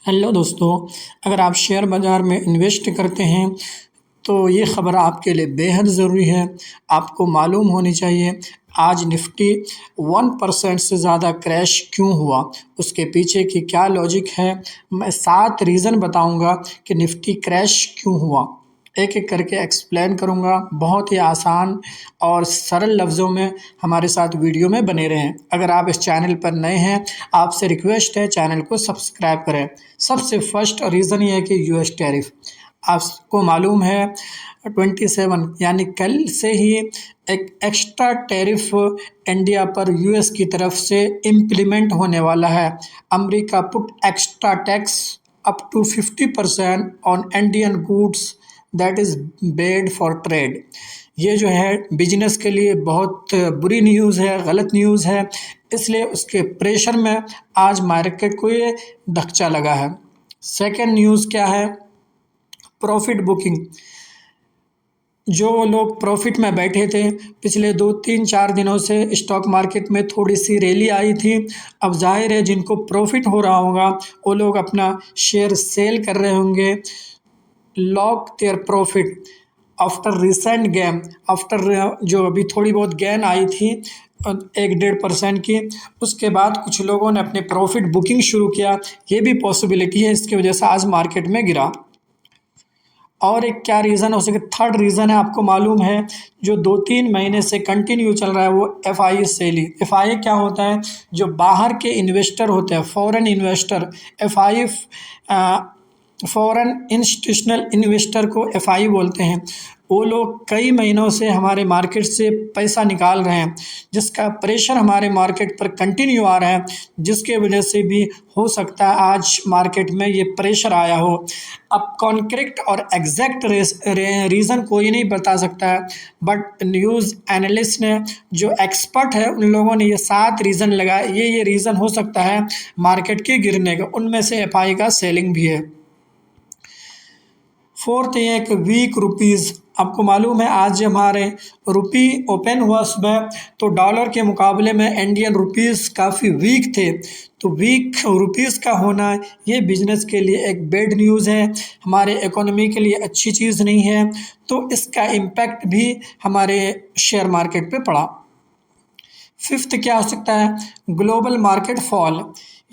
Hello दोस्तों, अगर आप शेयर बाज़ार में इन्वेस्ट करते हैं तो ये ख़बर आपके लिए बेहद ज़रूरी है। आपको मालूम होनी चाहिए आज निफ़्टी 1% से ज़्यादा क्रैश क्यों हुआ, उसके पीछे की क्या लॉजिक है। मैं 7 रीज़न बताऊंगा कि निफ़्टी क्रैश क्यों हुआ। एक एक करके एक्सप्लेन करूंगा, बहुत ही आसान और सरल लफ्ज़ों में हमारे साथ वीडियो में बने रहें। अगर आप इस चैनल पर नए हैं, आपसे रिक्वेस्ट है चैनल को सब्सक्राइब करें। सबसे फर्स्ट रीज़न ये है कि यूएस टैरिफ। आपको मालूम है 27 यानी कल से ही एक एक्स्ट्रा टैरिफ इंडिया पर यूएस की तरफ से इम्प्लीमेंट होने वाला है। America put extra tax up to 50% on Indian goods that is bad for trade. ये जो है बिजनेस के लिए बहुत बुरी न्यूज़ है, गलत न्यूज़ है, इसलिए उसके प्रेशर में आज मार्केट को ये धक्का लगा है। सेकेंड न्यूज़ क्या है? Profit booking. जो लोग प्रॉफिट में बैठे थे पिछले 2-3-4 दिनों से स्टॉक मार्केट में थोड़ी सी रैली आई थी। अब जाहिर है जिनको प्रॉफिट हो रहा होगा वो लोग अपना शेयर सेल कर रहे होंगे। Lock their profit after recent gain, after जो अभी थोड़ी बहुत गेन आई थी 1-1.5% की, उसके बाद कुछ लोगों ने अपने प्रॉफिट बुकिंग शुरू किया। ये भी पॉसिबिलिटी है, इसकी वजह से आज मार्केट में गिरा। और एक क्या रीज़न हो सके? थर्ड रीज़न है, आपको मालूम है जो 2-3 महीने से कंटिन्यू चल रहा है वो एफआई सेलिंग। एफआई क्या होता है? जो बाहर के इन्वेस्टर होते हैं, foreign investor, FI foreign institutional investor को एफआई बोलते हैं। वो लोग कई महीनों से हमारे मार्केट से पैसा निकाल रहे हैं, जिसका प्रेशर हमारे मार्केट पर कंटिन्यू आ रहा है, जिसके वजह से भी हो सकता है आज मार्केट में ये प्रेशर आया हो। अब कॉन्क्रीट और एग्जैक्ट रीज़न कोई नहीं बता सकता है, बट न्यूज़ एनालिस्ट ने, जो एक्सपर्ट है, उन लोगों ने ये 7 रीज़न लगाए। ये रीज़न हो सकता है मार्केट के गिरने का, उनमें से एफआई का सेलिंग भी है। फोर्थ ये एक वीक रुपीज़। आपको मालूम है आज हमारे रुपी ओपन हुआ सुबह तो डॉलर के मुकाबले में इंडियन रुपीज़ काफ़ी वीक थे। तो वीक रुपीज़ का होना ये बिजनेस के लिए एक बैड न्यूज़ है, हमारे इकोनॉमी के लिए अच्छी चीज़ नहीं है। तो इसका इम्पैक्ट भी हमारे शेयर मार्केट पे पड़ा। फिफ्थ क्या हो सकता है? Global market fall.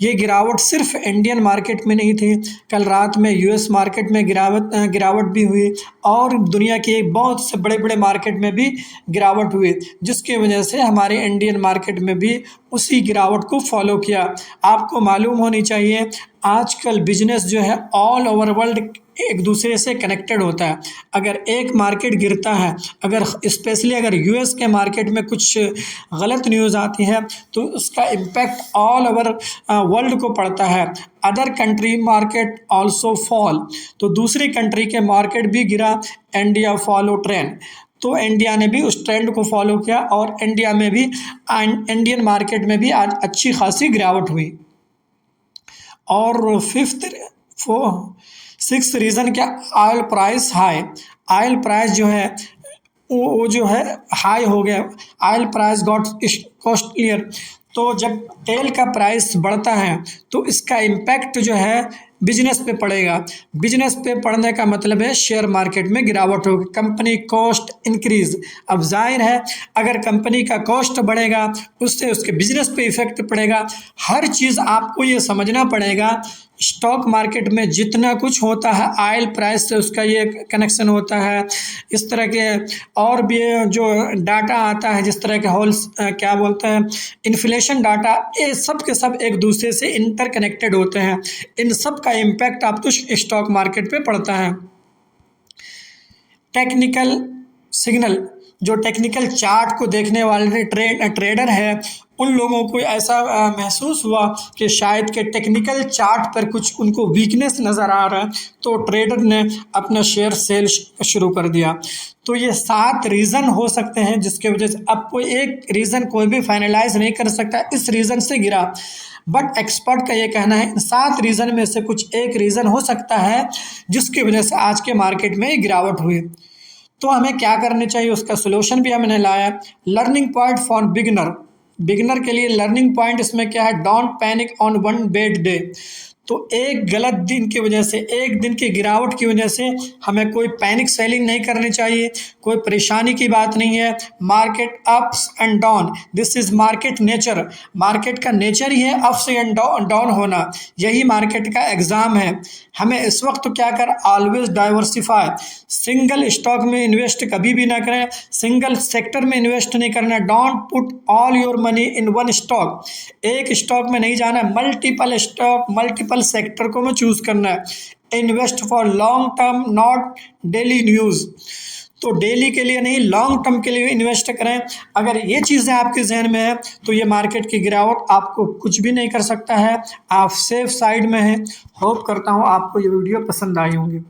ये गिरावट सिर्फ इंडियन मार्केट में नहीं थी, कल रात में यूएस मार्केट में गिरावट भी हुई और दुनिया के बहुत से बड़े बड़े मार्केट में भी गिरावट हुई, जिसकी वजह से हमारे इंडियन मार्केट में भी उसी गिरावट को फॉलो किया। आपको मालूम होनी चाहिए आजकल बिजनेस जो है ऑल ओवर वर्ल्ड एक दूसरे से कनेक्टेड होता है। अगर एक मार्केट गिरता है, अगर स्पेशली अगर यूएस के मार्केट में कुछ गलत न्यूज़ आती है तो उसका इम्पैक्ट ऑल ओवर वर्ल्ड को पड़ता है। Other country market also fall, तो दूसरी कंट्री के मार्केट भी गिरा, इंडिया फॉलो ट्रेंड। तो इंडिया ने भी उस ट्रेंड को फॉलो किया और इंडिया में भी इंडियन मार्केट में भी आज अच्छी खासी गिरावट हुई। और सिक्स रीज़न क्या? Oil price high. Oil price जो है वो जो है हाई हो गया। Oil price got costlier. तो जब तेल का प्राइस बढ़ता है तो इसका इम्पैक्ट जो है बिजनेस पे पड़ेगा। बिजनेस पे पड़ने का मतलब है शेयर मार्केट में गिरावट होगी, कंपनी कॉस्ट इंक्रीज। अब जाहिर है अगर कंपनी का कॉस्ट बढ़ेगा उससे उसके बिजनेस पे इफेक्ट पड़ेगा। हर चीज़ आपको ये समझना पड़ेगा। स्टॉक मार्केट में जितना कुछ होता है ऑयल प्राइस से उसका ये कनेक्शन होता है। इस तरह के और भी जो डाटा आता है, जिस तरह के क्या बोलते हैं, इन्फ्लेशन डाटा, ये सब के सब एक दूसरे से इंटरकनेक्टेड होते हैं। इन सब का इम्पैक्ट आपको स्टॉक मार्केट पे पड़ता है। टेक्निकल सिग्नल, जो टेक्निकल चार्ट को देखने वाले ट्रेडर है, उन लोगों को ऐसा महसूस हुआ कि शायद के टेक्निकल चार्ट पर कुछ उनको वीकनेस नज़र आ रहा है, तो ट्रेडर ने अपना शेयर सेल शुरू कर दिया। तो ये 7 रीज़न हो सकते हैं जिसके वजह से अब कोई एक रीज़न कोई भी फाइनलाइज नहीं कर सकता इस रीज़न से गिरा, बट एक्सपर्ट का ये कहना है इन 7 रीज़न में से कुछ एक रीज़न हो सकता है जिसकी वजह से आज के मार्केट में गिरावट हुई। तो हमें क्या करना चाहिए, उसका सोल्यूशन भी हमने लाया। लर्निंग पॉइंट फॉर बिगिनर के लिए लर्निंग पॉइंट इसमें क्या है? Don't panic on one bad day. तो एक गलत दिन की वजह से, एक दिन की गिरावट की वजह से हमें कोई पैनिक सेलिंग नहीं करनी चाहिए, कोई परेशानी की बात नहीं है। Market ups and down, this is market nature. Market का नेचर ही है अप्स एंड डाउन होना, यही मार्केट का एग्जाम है। हमें इस वक्त क्या कर, ऑलवेज डाइवर्सिफाई। सिंगल स्टॉक में इन्वेस्ट कभी भी ना करें, सिंगल सेक्टर में इन्वेस्ट नहीं करना। Don't put all your money in one stock, एक स्टॉक में नहीं जाना है, मल्टीपल स्टॉक मल्टीपल सेक्टर को में चूज करना है। Invest for long term, not daily news. तो डेली के लिए नहीं, लॉन्ग टर्म के लिए इन्वेस्ट करें। अगर ये चीज़ें आपके जहन में है तो ये मार्केट की गिरावट आपको कुछ भी नहीं कर सकता है, आप सेफ साइड में हैं। होप करता हूँ आपको ये वीडियो पसंद आई होंगी।